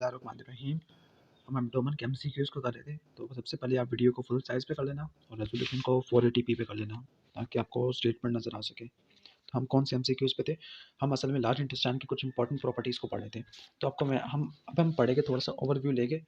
बिस्मिल्लाहिर्रहमानिर्रहीम। हम एब्डोमेन के एमसीक्यूज़ को कर रहे थे, तो सबसे पहले आप वीडियो को फुल साइज़ पे कर लेना और रेज़ोल्यूशन को 480p पे कर लेना ताकि आपको स्टेटमेंट नज़र आ सके। तो हम कौन से एमसीक्यूज़ पे थे? हम असल में लार्ज इंटेस्टाइन की कुछ इंपॉर्टेंट प्रॉपर्टीज़ को पढ़ रहे थे। तो आपको मैं हम पढ़ेंगे थोड़ा सा ओवरव्यू लेके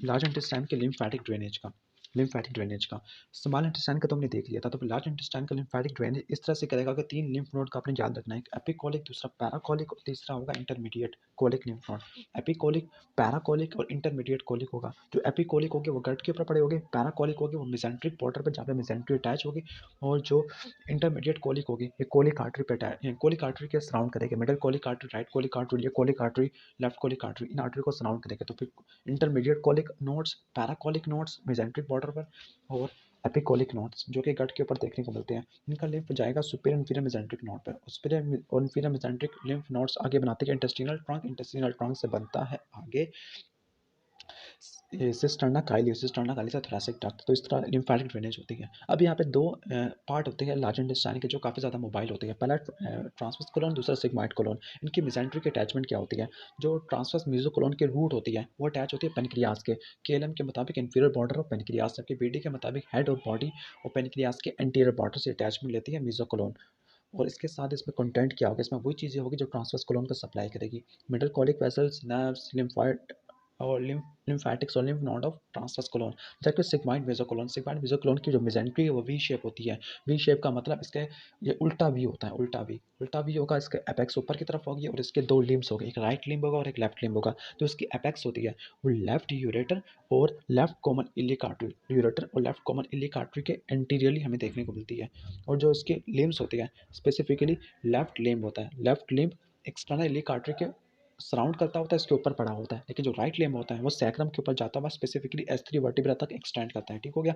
लार्ज इंटेस्टाइन के लिम्फेटिक ड्रेनेज का। स्मॉल इंटेस्टाइन का तो हमने देख लिया था, तो लार्ज इंटेस्टाइन का लिम्फेटिक ड्रेनेज इस तरह से करेगा कि 3 लिम्फ नोड का आपने याद रखना है। एक एपिकोलिक, दूसरा पैराकोलिक और तीसरा होगा इंटरमीडिएट कोलिक लिम्फ नोड। एपिकोलिक, पैराकोलिक और इंटरमीडिएट कोलिक होगा। जो एपिकोलिक होगी वो गट के ऊपर पड़े होंगे, पैराकोलिक होगी वो मेसेंट्रिक बॉर्डर पर जहाँ पे मेसेंट्री अटैच होगी, और जो इंटरमीडिएट कोलिक होगी ये कोलिक आर्टरी पे अटैच, कोलिक आर्टरी के सराउंड करेगी। Middle colic artery, right colic artery, ये colic artery, left colic artery, इन आर्टरी को सराउंड करेगा। तो फिर intermediate colic nodes, paracolic nodes mesenteric border पर, और एपिकोलिक नोड्स जो कि गट के ऊपर देखने को मिलते हैं। इनका लिम्फ जाएगा सुपीरियर इंफीरियर मेसेंट्रिक नोड पर। सुपीरियर और इंफीरियर मेसेंट्रिक लिम्फ नोड्स आगे बनाते हैं इंटेस्टिनल ट्रंक, इंटेस्टिनल ट्रंक से बनता है आगे सिस्टर्ना काइली, सिस्टर्ना काइली से थोरेसिक डक्ट। तो इस तरह लिम्फेटिक ड्रेनेज होती है। अब यहाँ पे दो पार्ट होते हैं लार्ज इंटेस्टाइन के जो काफ़ी ज़्यादा मोबाइल होते हैं। पहला ट्रांसवर्स कोलोन, दूसरा सिग्मॉइड कोलोन। इनकी मेसेंट्री की अटैचमेंट क्या होती है? जो ट्रांसवर्स मेसोकोलोन की रूट होती है वो अटैच होती है पेनक्रियास के। केएलएम के मुताबिक इंफीरियर बॉर्डर ऑफ पेनक्रियास, जबकि बीडी के मुताबिक हेड और बॉडी और पेनक्रियास के एंटीरियर बॉर्डर से अटैचमेंट लेती है मेसोकोलोन। और इसके साथ इसमें कंटेंट क्या होगा? इसमें वही चीज़ें होगी जो ट्रांसवर्स कोलोन को सप्लाई करेगी। Middle colic vessels, nerves, lymphoid और लिम्फेटिक्स और lymph node of transverse colon. जबकि सिग्मॉइड मेसोकोलोन की जो मेसेंट्री है वो वी शेप होती है। वी शेप का मतलब इसके ये उल्टा वी होता है, उल्टा वी होगा। इसके एपेक्स ऊपर की तरफ होगी और इसके दो लिम्ब्स होंगे, एक राइट लिम्ब होगा और एक लेफ्ट लिम्ब होगा। तो इसकी एपेक्स होती है वो लेफ्ट यूरेटर और left common iliac artery, ureter और लेफ्ट कॉमन इलियक आर्टरी के एंटीरियरली हमें देखने को मिलती है। और जो इसके लिम्ब्स होती है स्पेसिफिकली लेफ्ट लिम्ब होता है। Left limb external iliac artery के सराउंड करता होता है, इसके ऊपर पड़ा होता है। लेकिन जो राइट लिम्ब होता है वो सैक्रम के ऊपर जाता हुआ स्पेसिफिकली S3 वर्टिब्रा तक एक्सटेंड करता है। ठीक हो गया?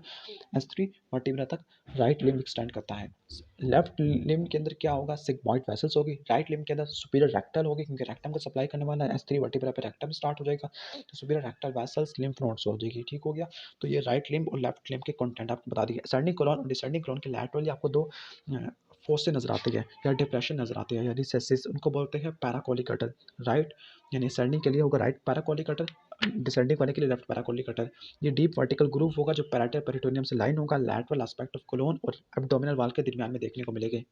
S3 वर्टिब्रा तक राइट लिम्ब एक्सटेंड करता है। लेफ्ट लिम्ब के अंदर क्या होगा? सिग्मॉइड वेसल्स होगी। राइट लिम्ब के अंदर सुपीरियर रेक्टल होगी, क्योंकि रेक्टम को सप्लाई करने वाला है। S3 वर्टिब्रा पे रेक्टम स्टार्ट हो जाएगा, तो superior rectal vessels lymph nodes हो जाएगी। ठीक हो गया? तो ये राइट लिम्ब और लेफ्ट लिम्ब के कंटेंट आपको बता दिए। असेंडिंग कोलन और डिसेंडिंग कोलन के लैटरली आपको दो फोर्स नजर आती है या डिप्रेशन नजर आती है या रिसेसिस, उनको बोलते हैं पैराकोलिक अटल। राइट यानी असेंडिंग के लिए होगा राइट पैराकोलिक अटल, डिसेंडिंग वाले के लिए लेफ्ट पैराकोलिक अटल। ये डीप वर्टिकल ग्रूव होगा जो पैराइटल पेरिटोनियम से लाइन होगा, लैटरल एस्पेक्ट ऑफ कोलोन और एब्डोमिनल वॉल के दरमियान में देखने को मिलेंगे।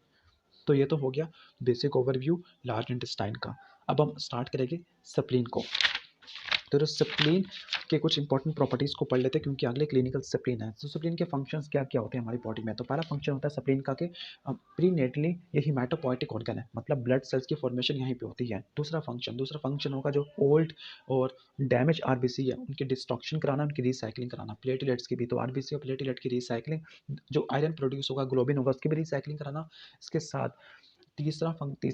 तो ये तो हो गया बेसिक ओवरव्यू लार्ज इंटेस्टाइन का। अब हम स्टार्ट करेंगे स्प्लीन को। तो स्प्लीन के कुछ इंपॉर्टेंट प्रॉपर्टीज़ को पढ़ लेते हैं, क्योंकि अगले क्लिनिकल स्प्लीन है। तो स्प्लीन के फंक्शंस क्या क्या होते हैं हमारी बॉडी में? तो पहला फंक्शन होता है स्प्लीन का कि प्रीनेटली ये हिमेटोपोइटिक ऑर्गन है, मतलब ब्लड सेल्स की फॉर्मेशन यहीं पे होती है। दूसरा फंक्शन होगा जो ओल्ड और डैमेज आरबीसी है उनकी डिस्ट्रक्शन कराना, उनकी रिसाइकलिंग कराना। प्लेटलेट्स की भी, तो आरबीसी और प्लेटलेट की रिसाइकलिंग, जो आयरन प्रोड्यूस होगा, ग्लोबिन होगा, उसकी भी रिसाइकलिंग कराना। इसके साथ तीसरा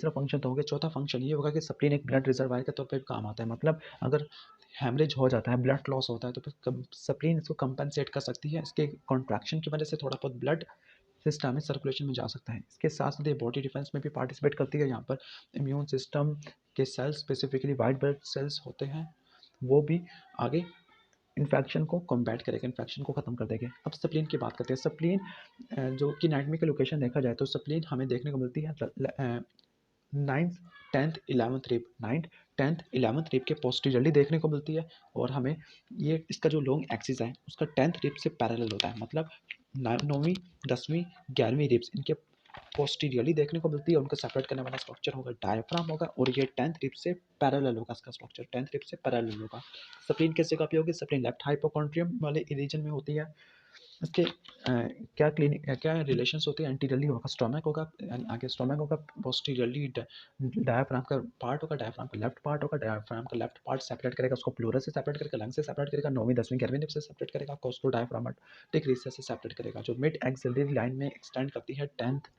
फंक्शन तो हो गया। चौथा फंक्शन ये होगा कि स्प्लीन एक ब्लड रिजर्वायर के तौर पे काम आता है। मतलब अगर हैमरेज हो जाता है, ब्लड लॉस होता है, तो फिर स्प्लीन इसको कंपनसेट कर सकती है। इसके कॉन्ट्रैक्शन की वजह से थोड़ा बहुत ब्लड सिस्टम में सर्कुलेशन में जा सकता है। इसके साथ साथ ये बॉडी डिफेंस में भी पार्टिसिपेट करती है। यहाँ पर इम्यून सिस्टम के cells, specifically white blood cells होते हैं, वो भी आगे इन्फेक्शन को कॉम्बैट करेगा, इन्फेक्शन को खत्म कर देंगे। अब स्प्लीन की बात करते हैं। स्प्लीन जो कि एनाटॉमी का लोकेशन देखा जाए तो स्प्लीन हमें देखने को मिलती है 9th 10th 11th rib, 9th 10th 11th rib के पोस्टीरियरली देखने को मिलती है। और हमें ये इसका जो लॉन्ग एक्सिस है उसका 10th रिब से पैरेलल होता है। मतलब 9वीं 10वीं 11वीं रिब्स इनके पोस्टीरियरली देखने को मिलती है। उनको सेपरेट करने वाला स्ट्रक्चर होगा डायफ्राम होगा, और ये 10th रिब से पैरेलल होगा। इसका स्ट्रक्चर 10th रिब से पैरेलल होगा। स्प्लीन कैसे का उपयोग है? स्प्लीन लेफ्ट हाइपोकॉन्ड्रियम वाले रीजन में होती है। इसके क्या रिलेशंस होते हैं? एंटीरियरली होगा स्टोमक होगा, आगे स्टोमक होगा, पोस्टीरियरली डायफ्राम का पार्ट होगा, डायफ्राम का लेफ्ट पार्ट होगा। डायफ्राम का लेफ्ट पार्ट सेपरेट करेगा, उसको प्लूरस से सेपरेट करेगा, लंग से सेपरेट करेगा, 9वीं 10वीं 11वीं रिब से सेपरेट करेगा, कोस्टो डायफ्रामेटिक रीसेस से सेपरेट करेगा, जो मिड एक्सिलरी लाइन में एक्सटेंड करती है 10th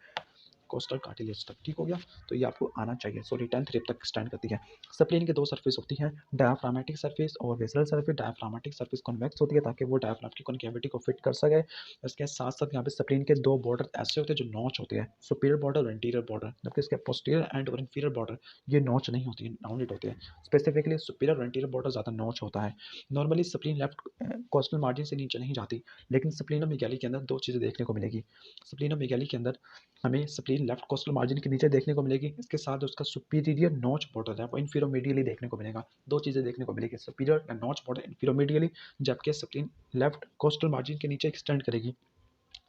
कोस्टल कार्टिलेज तक। ठीक हो गया? तो ये आपको आना चाहिए। सॉरी 10th रिब तक स्टैंड करती है। स्प्लीन के दो सरफेस होती है, डायफ्रामेटिक सरफेस और वेसरल सरफेस। डायफ्रामेटिक सरफेस कॉन्वेक्स होती है ताकि वो डायफ्राम की कॉन्केविटी को फिट कर सके। इसके साथ साथ यहाँ पे स्प्लीन के दो बॉर्डर ऐसे होते हैं जो नॉच होते हैं, सुपीरियर बॉर्डर और इंटीरियर बॉर्डर। जबकि इसके पोस्टीरियर एंड और इंफीरियर बॉर्डर ये नॉच नहीं होती है, राउंडेड होते हैं। स्पेसिफिकली सुपीरियर और इंटीरियर बॉर्डर ज़्यादा नॉच होता है। Normally spleen left coastal margin से नीचे नहीं जाती, लेकिन स्प्लीनोमेगाली के अंदर दो चीज़ें देखने को मिलेगी। स्प्लीनोमेगाली के अंदर हमें spleen spleen left coastal margin के नीचे देखने को मिलेगी, इसके साथ उसका सुपीरियर नॉच बॉर्डर है वो इंफीरोमीडियली देखने को मिलेगा। दो चीज़ें देखने को मिलेगी, सुपीरियर या नॉच बॉर्डर इंफीरोमीडियली, जबकि स्प्लीन लेफ्ट कोस्टल मार्जिन के नीचे एक्सटेंड करेगी।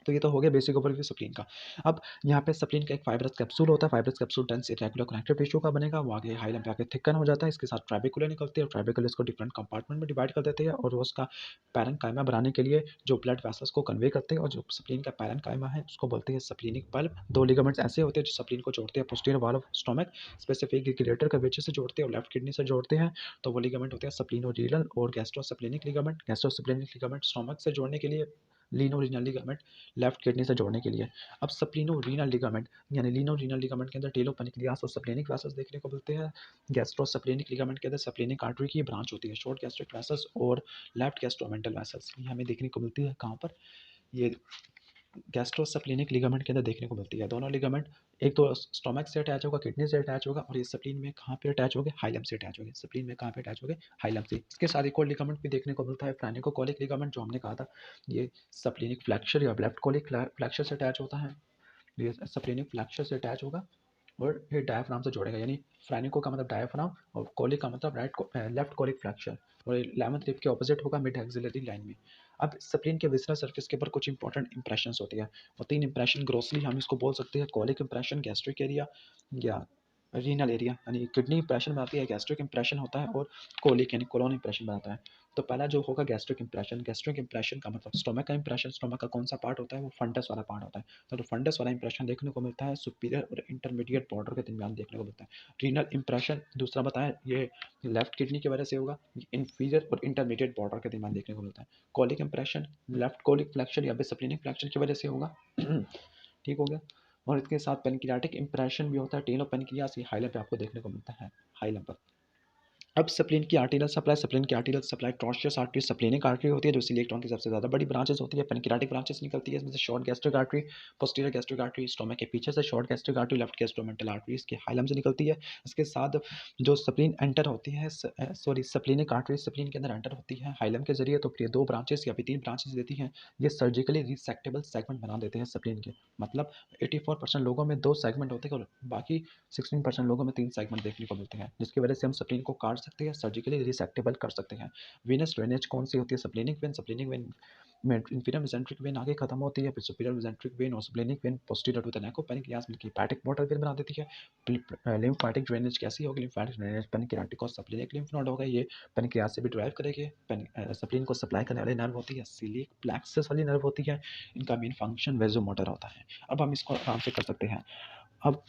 तो ये तो हो गया बेसिक ओवरव्यू स्प्लीन का। अब यहाँ पे स्प्लीन का एक फाइब्रस कैप्सूल होता है, fibrous capsule dense irregular connective tissue का बनेगा, वो आगे हाइलम पे आके थिकन हो जाता है, इसके साथ ट्राबेकुला निकलती है और ट्राबेकुला इसको डिफरेंट कंपार्टमेंट में डिवाइड कर देते हैं और वो उसका पैरेन्काइमा बनाने के लिए जो ब्लड वेसल्स को कन्वे करते हैं, और जो स्प्लीन का पैरेन्काइमा है उसको बोलते हैं स्प्लीनिक बल्ब। दो लिगामेंट्स ऐसे होते हैं जो स्प्लीन को जोड़ते हैं, posterior wall of stomach specific greater curvature से जोड़ते हैं और लेफ्ट किडनी से जोड़ते हैं, तो वो लिगामेंट होते हैं स्प्लीनोरीनल और gastrosplenic ligament. Gastrosplenic ligament stomach से जोड़ने के लिए, लीनोरीनल लिगामेंट लेफ्ट किडनी से जोड़ने के लिए। अब स्प्लीनोरीनल लिगामेंट यानी लीनोरीनल लिगामेंट के अंदर टेलोपेनिक्लियास और स्प्लेनिक वेसल्स देखने को मिलते हैं। गैस्ट्रोस्प्लेनिक लिगामेंट के अंदर स्प्लेनिक आर्टरी की ब्रांच होती है, शॉर्ट गैस्ट्रिक वेसल्स और लेफ्ट गैस्ट्रोमेंटल वेसल्स, ये हमें देखने को मिलती है कहाँ पर, ये गैस्ट्रोस्प्लेनिक लिगामेंट के अंदर देखने को मिलती है। दोनों लिगामेंट एक तो स्टोमक से अटैच होगा, किडनी से अटैच होगा, और ये स्प्लीन में कहाँ पे अटैच होंगे, हाइलम से अटैच होंगे। स्प्लीन में कहाँ पे अटैच होंगे, हाइलम से। इसके साथ एक और लिगामेंट भी देखने को मिलता है, फ्रेनिकोकोलिक लिगामेंट, जो हमने कहा था ये स्प्लीनिक फ्लैक्चर या लेफ्ट कोलिक फ्लैक्चर से अटैच होता है। ये स्प्लीनिक फ्लैक्चर से अटैच होगा और ये डायफ्राम से जोड़ेगा, यानी फ्रेनिको का मतलब डायफ्राम और कोलिक का मतलब लेफ्ट कोलिक फ्रैक्चर, और 11th रिब के ऑपोजिट होगा मिड एक्सिलरी लाइन में। अब स्प्लीन के विसरल सरफेस के ऊपर कुछ इंपॉर्टेंट इंप्रेशन होती है, और 3 इंप्रेशन ग्रोसली हम इसको बोल सकते हैं, कोलिक इंप्रेशन, गैस्ट्रिक एरिया या रीनल एरिया, यानी किडनी इंप्रेशन बनाती है, गैस्ट्रिक इंप्रेशन होता है, और कोलिक यानी कोलोन इंप्रेशन बनाता है। तो पहला जो होगा गैस्ट्रिक इंप्रेशन, गैस्ट्रिक इंप्रेशन का मतलब स्टोमक का इंप्रेशन, स्टोमक का कौन सा पार्ट होता है, वो फंडस वाला पार्ट होता है। तो जो फंडस वाला इंप्रेशन देखने को मिलता है सुपीरियर और इंटरमीडिएट बॉर्डर के दरमियान देखने को मिलता है। रीनल इंप्रेशन दूसरा बताया, ये लेफ्ट किडनी की वजह से होगा, इंफीरियर और इंटरमीडिएट बॉर्डर के दरमियान देखने को मिलता है। Colic impression left colic flexure या स्प्लीनिक फ्लैक्चर की वजह से होगा। ठीक हो गया। और इसके साथ पेनक्रियाटिक इंप्रेशन भी होता है, टेल ऑफ पेनक्रियास, ये हाइलम पे आपको देखने को मिलता है, हाइलम पर। अब स्प्लीन की आर्टेरियल सप्लाई, स्प्लीन की arterial supply tortuous artery splenic artery होती है, जो इलेक्ट्रॉन की सबसे ज़्यादा बड़ी ब्रांचेस होती है। पेनक्रियाटिक ब्रांचेस निकलती है इसमें से, short gastric artery, posterior gastric artery stomach के पीछे से, short gastric artery left gastroomental artery इसके हाइलम से निकलती है। इसके साथ जो स्प्लीन एंटर होती है, सॉरी स्प्लीनिक आर्टरी स्प्लीन के अंदर एंटर होती है हाइलम के जरिए, तो फिर ये 2 ब्रांचेस या फिर 3 ब्रांचेस देती हैं। ये सर्जिकली रिसेक्टेबल सेगमेंट बना देते हैं स्प्लीन के, मतलब 84% लोगों में 2 सेगमेंट होते हैं और बाकी 16% लोगों में 3 सेगमेंट देखने को मिलते हैं, जिसकी वजह से हम स्प्लीन को काट सकते हैं, सर्जिकली रिसेक्टेबल कर सकते हैं। वेनस ड्रेनेज कौन सी होती है, स्प्लेनिक वेन में इंफीरियर मेसेंट्रिक वेन आगे खत्म होती है, फिर सुपीरियर मेसेंट्रिक वेन और splenic vein posterior to the neck of pancreas मिलकर हेपेटिक वाटर वेन बना देती है। लिम्फेटिक ड्रेनेज कैसी होगी, लिम्फेटिक ड्रेनेज पेनक्रियाटिक और स्प्लेनिक लिम्फ नोड होगा, ये पेनक्रियास से भी ड्राइव करेगी। स्प्लीन को सप्लाई करने वाली नर्व होती है सिलिक प्लेक्सस वाली नर्व होती है, इनका मेन फंक्शन वेजोमोटर होता है। अब हम इसको आराम से कर सकते हैं। अब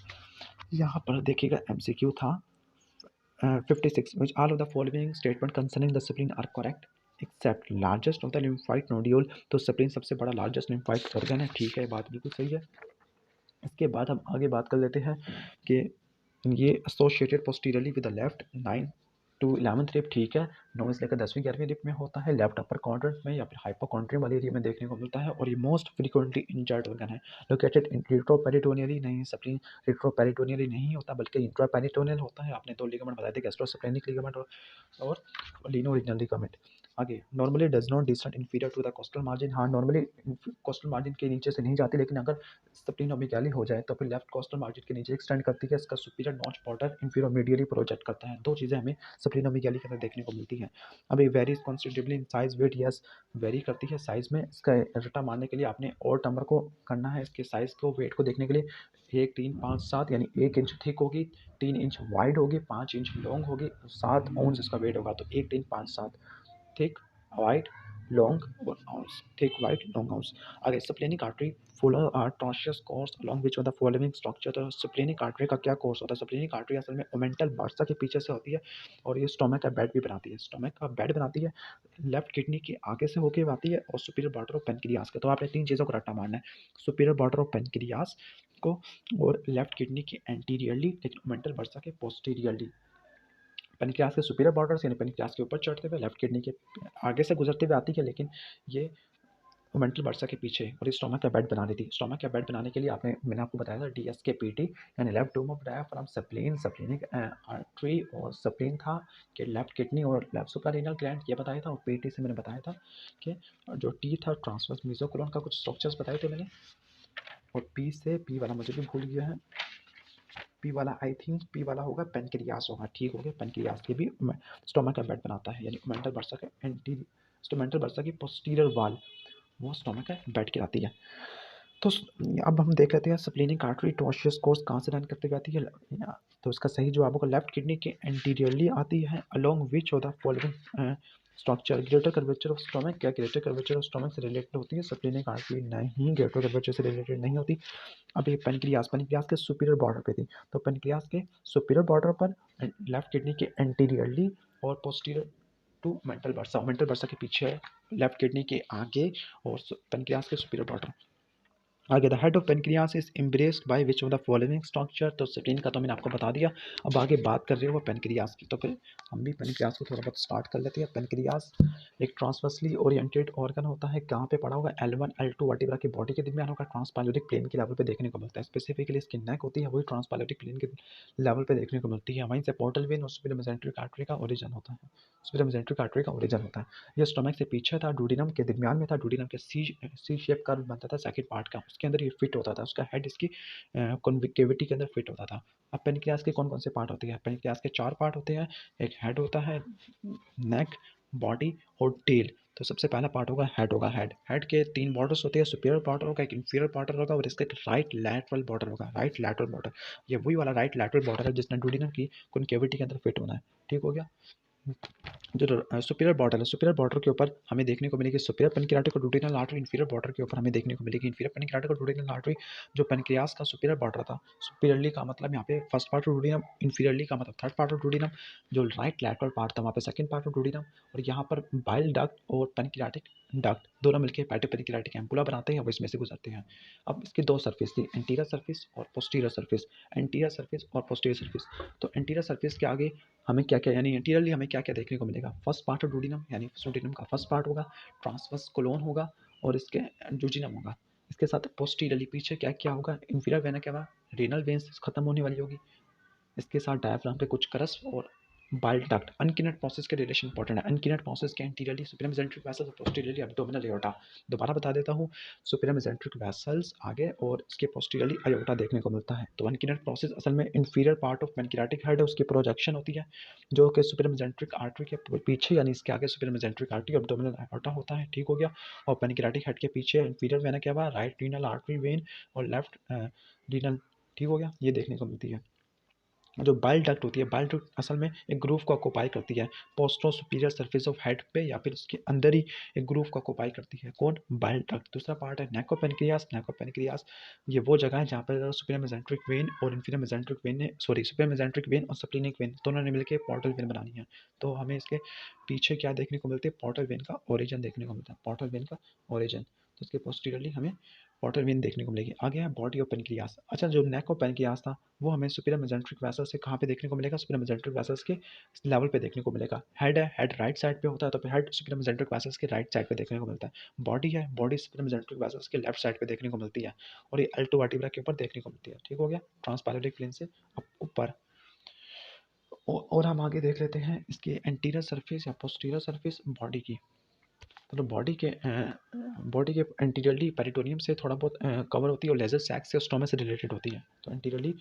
यहाँ पर देखिएगा एमसीक्यू था 56, which all of the following statement concerning the spleen are correct except largest of the lymphoid nodule। तो स्प्लीन सबसे बड़ा लार्जेस्ट lymphoid organ है, ठीक है, बात बिल्कुल सही है। इसके बाद हम आगे बात कर लेते हैं कि ये associated posteriorly with the left 9 to 11th rib, ठीक है, 9 से लेकर 10वीं 11वीं रिब में होता है, लेफ्ट अपर क्वाड्रेंट में या फिर हाइपोकॉन्ड्रियम वाली एरिया में देखने को मिलता है, और ये मोस्ट फ्रीक्वेंटली इंजर्ड ऑर्गन है। लोकेटेड इन रेट्रोपेरिटोनियली, नहीं स्प्लीन रेट्रोपेरिटोनियली नहीं होता बल्कि इंट्रापेरिटोनियल होता है। आपने 2 लिगामेंट बताए थे, गैस्ट्रोस्प्लेनिक लिगामेंट और लीनोरीनल लिगामेंट। आगे normally does not descend inferior to the costal margin, हाँ नॉर्मली कोस्टल मार्जिन के नीचे से नहीं जाती, लेकिन अगर स्प्लीन ओमेगाली हो जाए तो फिर लेफ्ट कोस्टल मार्जिन के नीचे एक्सटेंड करती है, इसका सुपीरियर नॉच बॉर्डर इंफीरोमीडियली प्रोजेक्ट करता है। 2 चीज़ें हमें स्प्लीन ओमेगाली के अंदर देखने को मिलती हैं। अब ये varies constitutively in size weight, yes vary करती है साइज में। इसका रटा मारने के लिए आपने और नंबर को करना है, इसके साइज को वेट को देखने के लिए 1 3 5 7, यानी 1 इंच थिक होगी, 3 इंच वाइड होगी, 5 इंच लॉन्ग होगी, 7 आउंस इसका वेट होगा। तो 1 3 5 7 थिक वाइड लॉन्ग और ounce, thick wide long ounce. आगे splenic artery fuller tortuous course along which of the following structure. तो स्प्लेनिक आर्टरी का क्या कोर्स होता है, स्प्लेनिक आर्टरी असल में ओमेंटल बर्सा के पीछे से होती है, और ये स्टोमक का बेड भी बनाती है, स्टोमक का बेड बनाती है, लेफ्ट किडनी के आगे से होके आती है, और सुपीरियर बॉर्डर ऑफ पेनक्रियास के। तो आपने 3 चीज़ों को रट्टा मारना है, सुपीरियर बॉर्डर ऑफ पेनक्रियास को, और लेफ्ट किडनी के एंटीरियरली लेकिन ओमेंटल बर्सा के पोस्टीरियरली। पेनक्रियास के सुपीरियर बॉर्डर से, यानी पेनक्रियास के ऊपर चढ़ते हुए लेफ्ट किडनी के आगे से गुजरते हुए आती है, लेकिन ये ओमेंटल बर्सा के पीछे, और ये स्टोमक का बेड बना देती है। स्टोमक का बेड बनाने के लिए मैंने आपको बताया था DSKPT, यानी left dome of diaphragm, spleen, splenic artery और स्प्लीन था कि लेफ्ट किडनी और लेफ्ट सुप्रारेनल ग्लैंड, ये बताया था। और PT से मैंने बताया था कि जो T था ट्रांसवर्स मेसोकोलोन का कुछ स्ट्रक्चर्स बताए थे मैंने। और पी वाला मुझे भी भूल गया है, पी वाला आई थिंक पी वाला होगा पेनक्रियास होगा, ठीक हो गया। पेनक्रियास ये भी स्टोमक का बेड बनाता है, यानी ओमेंटल बर्सा का एंटी स्टोमेंटल बर्सा की पोस्टीरियर वाल वो स्टोमक का बेड कहलाती है। तो अब हम देख लेते हैं स्प्लीनिक आर्टरी टॉर्शियस कोर्स कहाँ से रन करते हुए आती है। तो इसका सही जवाब होगा लेफ्ट किडनी के एंटीरियरली आती है, along which of the following structure greater curvature of stomach, क्या ग्रेटर कर्वेचर ऑफ स्टोमक से रिलेटेड होती है, स्प्लीनिक आर्टरी नहीं ग्रेटर कर्वेचर से रिलेटेड नहीं होती। अब ये पेनक्रियास के सुपीरियर बॉर्डर पे थी, तो पेनक्रियास के सुपीरियर बॉर्डर पर लेफ्ट किडनी के एंटीरियरली और पोस्टीरियर टू मेंटल बर्सा के पीछे, लेफ्ट किडनी के आगे और पेनक्रियास के सुपीरियर बॉर्डर आगे। The head of pancreas is embraced by which of the following structure, तो स्प्लीन का तो मैंने आपको बता दिया। अब आगे बात कर रहे हो पेनक्रियास की, तो फिर हम भी पेनक्रियास को थोड़ा बहुत स्टार्ट कर लेते हैं। पेनक्रियास एक ट्रांसवर्सली ओरिएंटेड ऑर्गन होता है, कहाँ पे पड़ा होगा L1 L2 वर्टिब्रा की बॉडी के दरमियान होगा, ट्रांसपाइलोटिक प्लेन के लेवल पे देखने को मिलता है। स्पेसिफिकली इसकी नेक होती है वही ट्रांसपाइलोटिक प्लेन के लेवल पे देखने को मिलती है, वहीं से पोर्टल वेन और सुपीरियर मेसेंट्रिक आर्टरी का ओरिजिन होता है, सुपीरियर मेसेंट्रिक आर्टरी का ओरिजिन होता है। यह स्टोमक से पीछे था, डूडिनम के दरमियान में था, डूडिनम के सी शेप कर्व बनता था सेकंड पार्ट का, उसके अंदर ये फिट होता था, उसका हेड इसकी कॉन्केविटी के अंदर फिट होता था। अब पेनक्रियास के कौन कौन से पार्ट होते हैं, पेनक्रियास के 4 पार्ट होते हैं, एक हेड होता है, नेक, बॉडी और टेल। तो सबसे पहला पार्ट होगा हेड, होगा हेड के 3 बॉर्डर्स होते हैं, सुपीरियर बॉर्डर होगा, एक इंफीरियर बॉर्डर होगा और इसका एक राइट लैटरल बॉर्डर होगा, राइट लैटरल बॉर्डर। ये वही वाला राइट लैटरल बॉर्डर है जिसने डूडिनम की कॉन्केविटी के अंदर फिट होना है, ठीक हो गया। जो सुपीरियर बॉर्डर है, सुपीरियर बॉर्डर के ऊपर हमें देखने को मिलेगी सुपीरियर पेनक्रियाटिक और डुडेनल आर्टरी, इंफीरियर बॉर्डर के ऊपर हमें देखने को मिलेगी इंफीरियर पेनक्रियाटिक और डुडेनल आर्टरी। जो पेनक्रियास का सुपीरियर बॉर्डर था, सुपीरियरली का मतलब यहाँ पे first part of duodenum, inferiorly का मतलब थर्ड पार्ट ऑफ डुडेनम, जो राइट लैटरल पार्ट था वहाँ पे सेकंड पार्ट ऑफ डुडेनम, और यहाँ पर बाइल डक्ट और पेनक्रियाटिक डक्ट दोनों मिलकर पेनक्रियाटिक एम्पुला बनाते हैं, वो इसमें से गुजरते हैं। अब इसकी 2 सर्फेस थी, एंटीरियर सर्फेस और पोस्टीरियर सर्फेस, एंटीरियर सर्फेस और पोस्टीरियर सर्फेस। तो एंटीरियर सर्फेस के आगे हमें क्या क्या, यानी एंटीरियरली हमें क्या क्या देखने को मिलेगा, फर्स्ट पार्ट ऑफ डुडिनम, यानी डुडिनम का फर्स्ट पार्ट होगा, ट्रांसवर्स कोलोन होगा और इसके जुजिनम होगा। इसके साथ पोस्टीरियरली पीछे क्या क्या होगा, इंफीरियर वेना क्या होगा, रेनल वेन्स खत्म होने वाली होगी, इसके साथ डायफ्राम पे कुछ करस और बाइल डक्ट। अनकिनेट प्रोसेस के रिलेशन इंपॉर्टेंट है, अनकिनेट प्रोसेस के एंटीरियरली सुपीरियर मेसेंट्रिक वेसल्स और पोस्टीरियरली एब्डोमिनल एओर्टा। दोबारा बता देता हूँ, सुपीरियर मेसेंट्रिक वेसल्स आगे और इसके पोस्टीरियरली एओर्टा देखने को मिलता है। तो अनकिनेट प्रोसेस असल में inferior part of pancreatic head है, उसकी प्रोजेक्शन होती है जो कि सुपीरियर मेसेंट्रिक आर्टरी के पीछे, यानी इसके आगे superior mesenteric artery abdominal aorta होता है, ठीक हो गया। और पेनक्रियाटिक हेड के पीछे इंफीरियर वेना क्या हुआ, राइट रीनल आर्टरी वेन और लेफ्ट रीनल, ठीक हो गया, ये देखने को मिलती है। जो बाइल डक्ट होती है, बाइल डक्ट असल में एक ग्रूव को ऑक्यूपाई करती है postero superior surface of head पे, या फिर उसके अंदर ही एक ग्रूव को ऑक्यूपाई करती है, कौन, बाइल डक्ट। दूसरा पार्ट है नेकोपेनक्रियास, नेकोपेनक्रियास ये वो जगह है जहाँ पर सुपीरियर मेसेंट्रिक वेन और इंफीरियर मेसेंट्रिक वेन ने, सॉरी, सुपीरियर मेसेंट्रिक वेन और स्प्लीनिक वेन दोनों ने मिलकर पोर्टल वेन बनानी है। तो हमें इसके पीछे क्या देखने को मिलती है, पोर्टल वेन का ओरिजिन देखने को मिलता है, पोर्टल वेन का ओरिजिन। तो इसके पोस्टीरियरली हमें पोर्टल वेन देखने को मिलेगी। आगे है बॉडी ऑफ पेनक्रियास। अच्छा, जो नेक ऑफ पेनक्रियास था वो हमें सुपीरियर मेसेंट्रिक वेसल्स से कहाँ पे देखने को मिलेगा, सुपीरियर मेसेंट्रिक वेसल्स के लेवल पे देखने को मिलेगा। हेड है, हेड राइट साइड पे होता है, तो फिर हेड सुपीरियर मेसेंट्रिक वेसल्स के राइट साइड पे देखने को मिलता है। बॉडी है, बॉडी सुपीरियर मेसेंट्रिक वेसल्स के लेफ्ट साइड पे देखने को मिलती है, और ये L2 वर्टिब्रा के ऊपर देखने को मिलती है, ठीक हो गया, ट्रांसपैरेंट प्लेन से ऊपर। और हम आगे देख लेते हैं इसकी एंटीरियर सरफेस या पोस्टीरियर सरफेस बॉडी की। तो बॉडी के एंटीरियरली पेरिटोनियम से थोड़ा बहुत कवर होती है और लेजर सैक्स से स्टोमक से रिलेटेड होती है। तो एंटीरियरली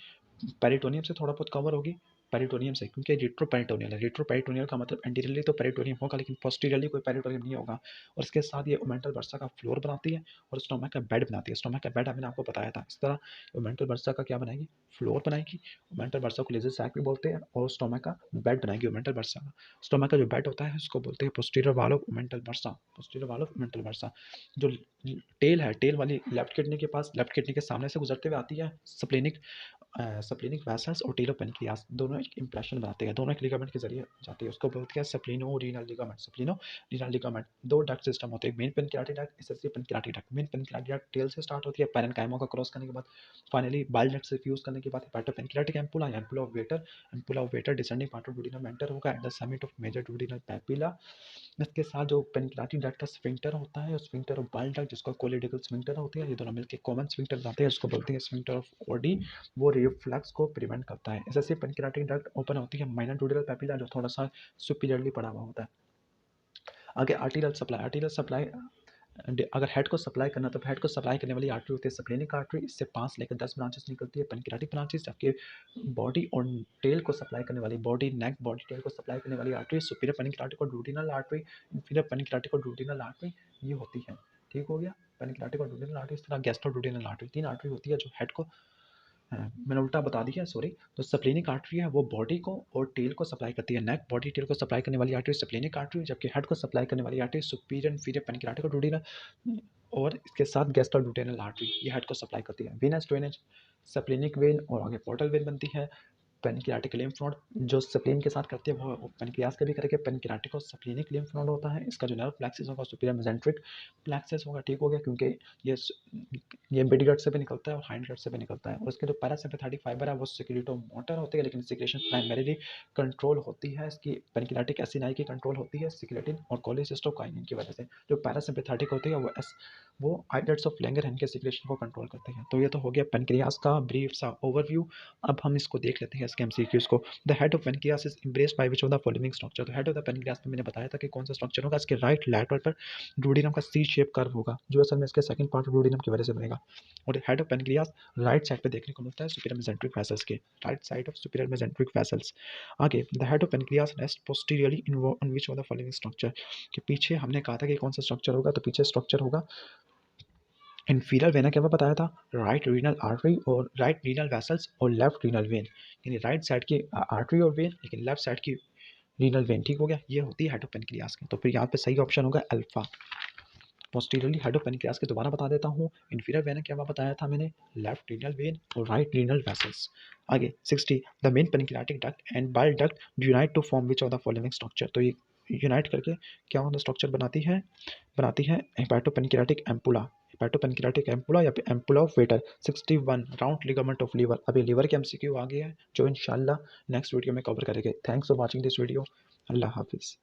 पेरिटोनियम से थोड़ा बहुत कवर होगी, पेरिटोनियम से, क्योंकि रेट्रोपेरिटोनियल है। रेट्रोपेरिटोनियल का मतलब एंटीरियरली तो पेरिटोनियम होगा लेकिन पोस्टीरियरली कोई पेरिटोनियम नहीं होगा। और इसके साथ ये ओमेंटल बर्सा का फ्लोर बनाती है और स्टोमक का बेड बनाती है। स्टोमक का बेड मैंने आपको बताया था, इस तरह ओमेंटल बर्सा का क्या बनाएगी, फ्लोर बनाएगी। ओमेंटल बर्सा को लेजर सैक भी बोलते हैं और स्टोमक का बेड बनाएगी ओमेंटल बर्सा का। स्टोमक का जो बेड होता है उसको बोलते हैं posterior wall of omental bursa, posterior wall of omental bursa. जो टेल है, टेल वाली लेफ्ट किडनी के पास, लेफ्ट किडनी के सामने से गुजरते हुए आती है स्प्लीनिक वेसल्स और टेलो पेनक्रियास, दोनों एक इंप्रेशन बनाते हैं, दोनों एक लिगामेंट के जरिए जाती है, उसको बोलते हैं spleno renal ligament, spleno renal ligament. 2 duct system होते हैं, मेन पेनक्रियाटिक डक्ट, एसेसिव pancreatic duct. Main pancreatic duct tail से स्टार्ट होती है, पैरेन्काइमा को क्रॉस करने के बाद फाइनली बाइल डक्ट से फ्यूज करने के बाद hepatopancreatic ampulla, ampulla of Vater descending part of duodenum enter होगा at the summit of major duodenal papilla. इसके साथ जो पेनक्रियाटिक डक्ट का स्फिंक्टर होता है, स्फिंक्टर ऑफ बाइल डक्ट जिसको कोलेडिकल स्फिंक्टर होती है, ये दोनों मिलकर कॉमन स्फिंक्टर बनाते हैं, इसको बोलते हैं स्फिंक्टर ऑफ ओडी। वो रिफ्लक्स को प्रिवेंट करता है। ऐसे पेनक्रियाटिक डक्ट ओपन होती है माइनर डुओडेनल पैपिला जो थोड़ा सा सुपीरियरली पड़ा हुआ होता है। आगे आर्टीरियल सप्लाई अगर हेड को सप्लाई करना तो हेड को सप्लाई करने वाली आर्टरी होती है स्प्लेनिक आर्टरी, इससे 5 लेकर 10 ब्रांचेस निकलती है पैनक्रियाटिक ब्रांचेस, जबकि बॉडी और टेल को सप्लाई करने वाली बॉडी नेक बॉडी टेल को सप्लाई करने वाली आर्टरी सुपीरियर पैनक्रियाटिक और ड्यूडिनल आर्टरी, इंफीरियर पैनक्रियाटिक और ड्यूडिनल आर्टरी ये होती है। ठीक हो गया, पैनक्रियाटिक और ड्यूडिनल आर्टरी, इस तरह गैस्ट्रो ड्यूडिनल आर्टरी 3 आर्टरी होती है जो हेड को, मैंने उल्टा बता दिया सॉरी। तो स्प्लेनिक आर्टरी है वो बॉडी को और टेल को सप्लाई करती है, नेक बॉडी टेल को सप्लाई करने वाली आर्टरी स्प्लेनिक आर्टरी, जबकि हेड को सप्लाई करने वाली आर्टरी सुपीरियर इंफीरियर पैनक्रियाटिक और ड्यूडिनल और इसके साथ गैस्ट्रोड्यूडेनल आर्टरी ये हेड को सप्लाई करती है। वेनस ड्रेनेज स्प्लेनिक वेन और आगे पोर्टल वेन बनती है। पैनक्रियाटिक लिम्फ नोड जो स्प्लीन के साथ करती है वो पैनक्रियास का भी करेंगे, पैनक्रियाटिक और स्प्लीनिक लिम्फ नोड होता है, इसका जो नर्व प्लेक्सिस होगा सुपीरियर मेसेंट्रिक प्लेक्सिस होगा। ठीक हो गया, क्योंकि ये ये मिड गट से भी निकलता है और हाइंड गट से भी निकलता है। और इसके जो पैरासिम्पैथेटिक फाइबर है वो सिक्रेटो मोटर होते हैं, लेकिन सिक्रेशन प्राइमरीली कंट्रोल होती है इसकी पैनक्रियाटिक एसिनाई की कंट्रोल होती है सिक्रेटिन और कोलिसिस्टोकाइनिन की वजह से। जो पैरासिम्पैथेटिक होती है वो आइलेट्स ऑफ लैंगरहैंस के सिक्रेशन को कंट्रोल करते हैं। तो ये तो हो गया पैनक्रियास का ब्रीफ सा ओवरव्यू। अब हम इसको देख लेते हैं इसके एमसीक्यूज को। The head of pancreas is embraced by which of the following structure. तो हेड ऑफ द पैनक्रियास में मैंने बताया था कि कौन सा स्ट्रक्चर होगा, इसके राइट लैटरल पर डुओडेनम का सी शेप कर्व होगा, जो असल में इसके सेकंड पार्ट ऑफ डुओडेनम की वजह से बनेगा। और head of pancreas right side पे देखने को मिलता है सुपीरियर मेसेंट्रिक वेसल्स के, right side of superior mesenteric vessels. आगे the head of pancreas rest posteriorly in which of the following structure, के पीछे हमने कहा था कि कौन सा स्ट्रक्चर होगा, तो पीछे स्ट्रक्चर होगा इन्फीरियर वेना क्या बताया था, राइट रीनल आर्टरी और राइट रीनल वेसल्स और लेफ्ट रीनल वेन, यानी राइट साइड की आर्टरी और वेन लेकिन लेफ्ट साइड की रीनल वेन। ठीक हो गया, ये होती है हेड ऑफ पैनक्रियास की। तो फिर यहाँ पे सही ऑप्शन होगा alpha. Posteriorly head of pancreas के दोबारा बता देता हूँ, इन्फीरियर वेना क्या बताया था मैंने, लेफ्ट रीनल वेन और राइट रीनल वेसल्स। आगे 60 the main pancreatic duct and bile duct unite to form which of the following structure. तो ये यूनाइट करके क्या होता स्ट्रक्चर बनाती है हेपाटोपैनक्रियाटिक एम्पुला, हेपाटोपैनक्रियाटिक एम्पुला या फिर ampulla of Vater. 61 round ligament of liver. अभी लीवर के एमसीक्यू आ गए हैं जो इंशाल्लाह नेक्स्ट वीडियो में कवर करेंगे। Thanks for watching this video. अल्लाह हाफिज़।